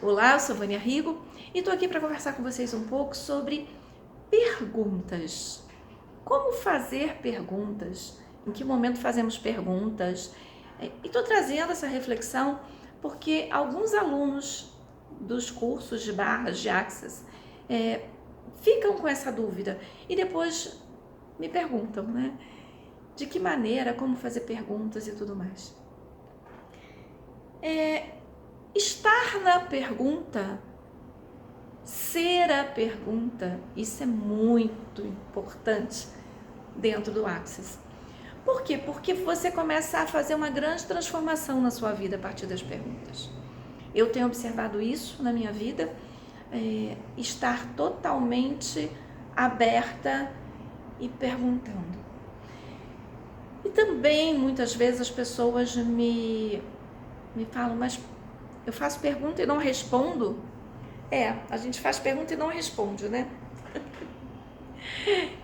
Olá, eu sou Vânia Rigo e estou aqui para conversar com vocês um pouco sobre perguntas. Como fazer perguntas? Em que momento fazemos perguntas? E estou trazendo essa reflexão porque alguns alunos dos cursos de barras de Access ficam com essa dúvida e depois me perguntam, né? De que maneira, como fazer perguntas e tudo mais. Estar na pergunta, ser a pergunta, isso é muito importante dentro do Access. Por quê? Porque você começa a fazer uma grande transformação na sua vida a partir das perguntas. Eu tenho observado isso na minha vida, estar totalmente aberta e perguntando. E também, muitas vezes, as pessoas me falam, mas eu faço pergunta e não respondo? A gente faz pergunta e não responde, né?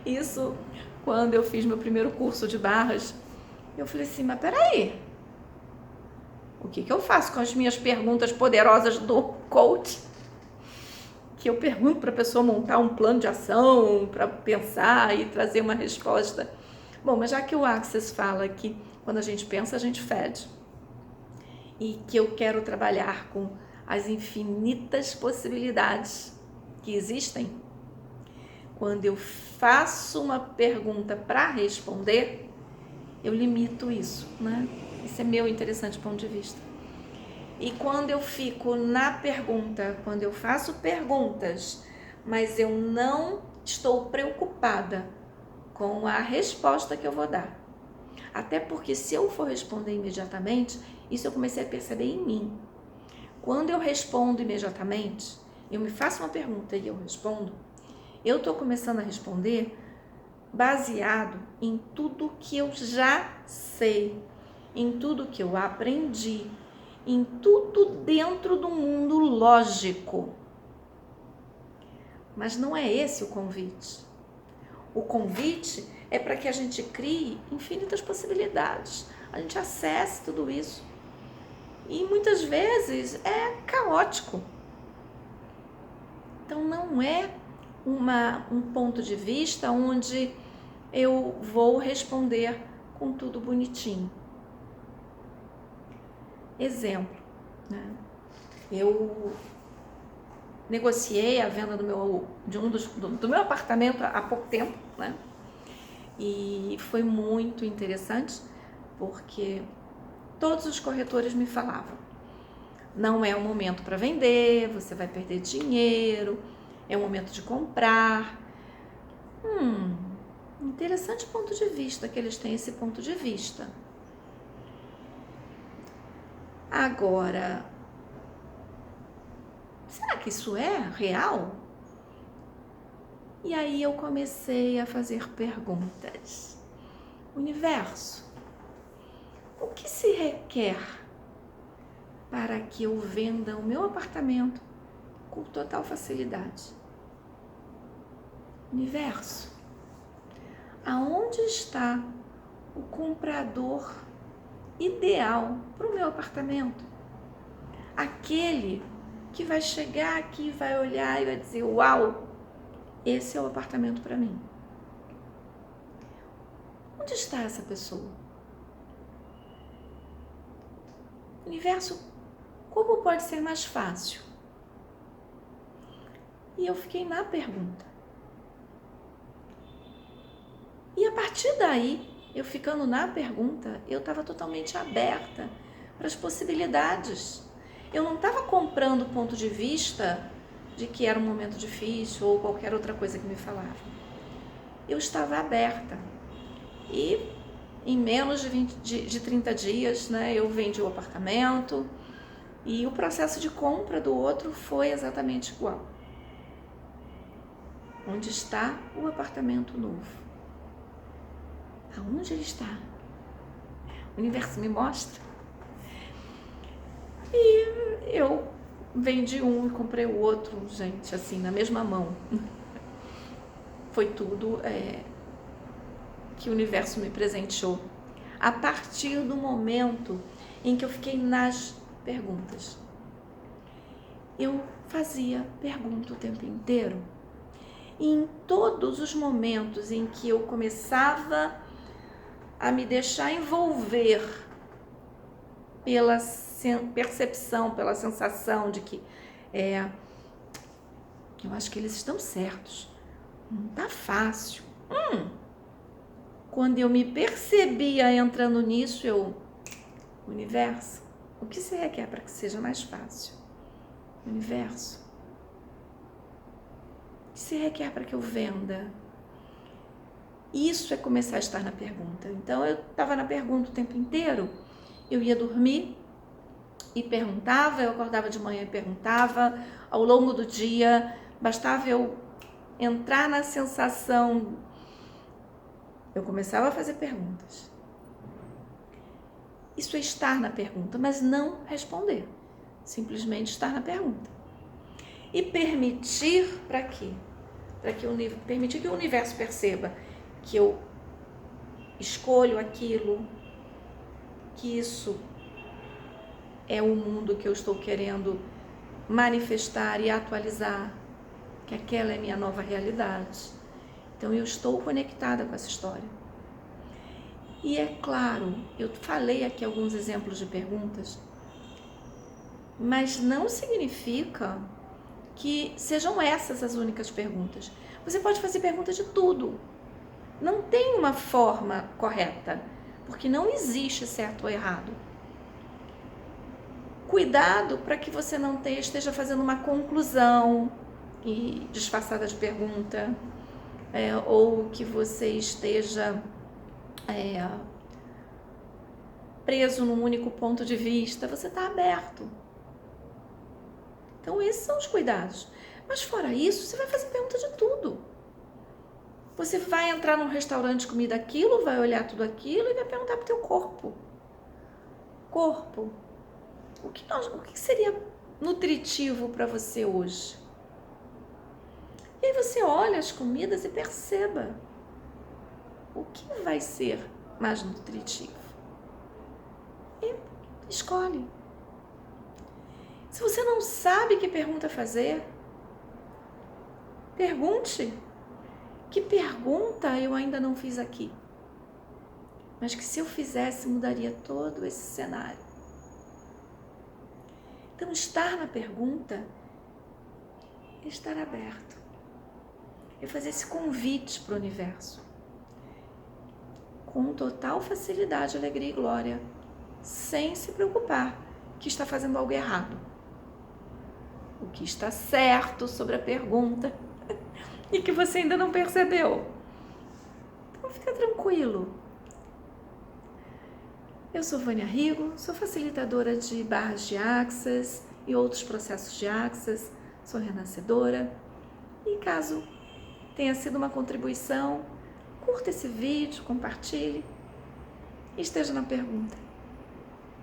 Isso, quando eu fiz meu primeiro curso de barras, eu falei assim, mas peraí, o que eu faço com as minhas perguntas poderosas do coach? Que eu pergunto para a pessoa montar um plano de ação, para pensar e trazer uma resposta. Bom, mas já que o Access fala que quando a gente pensa, a gente fede, e que eu quero trabalhar com as infinitas possibilidades que existem, quando eu faço uma pergunta para responder, eu limito isso, né? Esse é meu interessante ponto de vista. E quando eu fico na pergunta, quando eu faço perguntas, mas eu não estou preocupada com a resposta que eu vou dar. Até porque se eu for responder imediatamente, isso eu comecei a perceber em mim. Quando eu respondo imediatamente, eu me faço uma pergunta e eu respondo, eu estou começando a responder baseado em tudo que eu já sei, em tudo que eu aprendi, em tudo dentro do mundo lógico. Mas não é esse o convite. O convite é para que a gente crie infinitas possibilidades, a gente acesse tudo isso. E muitas vezes é caótico. Então não é um ponto de vista onde eu vou responder com tudo bonitinho. Exemplo, né? Eu negociei a venda do meu apartamento há pouco tempo, né? E foi muito interessante porque todos os corretores me falavam, não é o momento para vender, você vai perder dinheiro, é o momento de comprar. Interessante ponto de vista que eles têm esse ponto de vista. Agora, será que isso é real? E aí eu comecei a fazer perguntas. Universo, o que se requer para que eu venda o meu apartamento com total facilidade? Universo, aonde está o comprador ideal para o meu apartamento? Aquele que vai chegar aqui, vai olhar e vai dizer, uau, esse é o apartamento para mim. Onde está essa pessoa? Universo, como pode ser mais fácil? E eu fiquei na pergunta. E a partir daí, eu ficando na pergunta, eu estava totalmente aberta para as possibilidades. Eu não estava comprando o ponto de vista de que era um momento difícil ou qualquer outra coisa que me falava. Eu estava aberta. E em menos de 30 dias, né, eu vendi o apartamento e o processo de compra do outro foi exatamente igual. Onde está o apartamento novo? Aonde ele está? O universo me mostra. E eu vendi um e comprei o outro, gente, assim, na mesma mão. Foi tudo que o universo me presenteou. A partir do momento em que eu fiquei nas perguntas. eu fazia pergunta o tempo inteiro. E em todos os momentos em que eu começava a me deixar envolver pela percepção, pela sensação de que eu acho que eles estão certos, não tá fácil. Quando eu me percebia entrando nisso, universo, o que você requer para que seja mais fácil? Universo, o que você requer para que eu venda? Isso é começar a estar na pergunta. Então eu estava na pergunta o tempo inteiro. Eu ia dormir e perguntava, eu acordava de manhã e perguntava. Ao longo do dia, bastava eu entrar na sensação, eu começava a fazer perguntas. Isso é estar na pergunta, mas não responder. Simplesmente estar na pergunta. E permitir para quê? Permitir que o universo perceba que eu escolho aquilo, que isso é o mundo que eu estou querendo manifestar e atualizar, que aquela é a minha nova realidade. Então eu estou conectada com essa história. E é claro, eu falei aqui alguns exemplos de perguntas, mas não significa que sejam essas as únicas perguntas. Você pode fazer perguntas de tudo. Não tem uma forma correta, porque não existe certo ou errado. Cuidado para que você não esteja fazendo uma conclusão e disfarçada de pergunta, ou que você esteja preso num único ponto de vista. Você está aberto. Então esses são os cuidados. Mas fora isso, você vai fazer pergunta de tudo. Você vai entrar num restaurante, comer aquilo, vai olhar tudo aquilo e vai perguntar pro teu corpo. Corpo, o que seria nutritivo para você hoje? E aí você olha as comidas e perceba o que vai ser mais nutritivo. E escolhe. Se você não sabe que pergunta fazer, pergunte. Que pergunta eu ainda não fiz aqui? Mas que se eu fizesse, mudaria todo esse cenário. Então, estar na pergunta é estar aberto. É fazer esse convite para o universo. Com total facilidade, alegria e glória. Sem se preocupar que está fazendo algo errado. O que está certo sobre a pergunta e que você ainda não percebeu. Então fica tranquilo. Eu sou Vânia Rigo, sou facilitadora de barras de Access e outros processos de Access, sou renascedora. E caso tenha sido uma contribuição, curta esse vídeo, compartilhe e esteja na pergunta.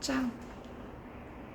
Tchau!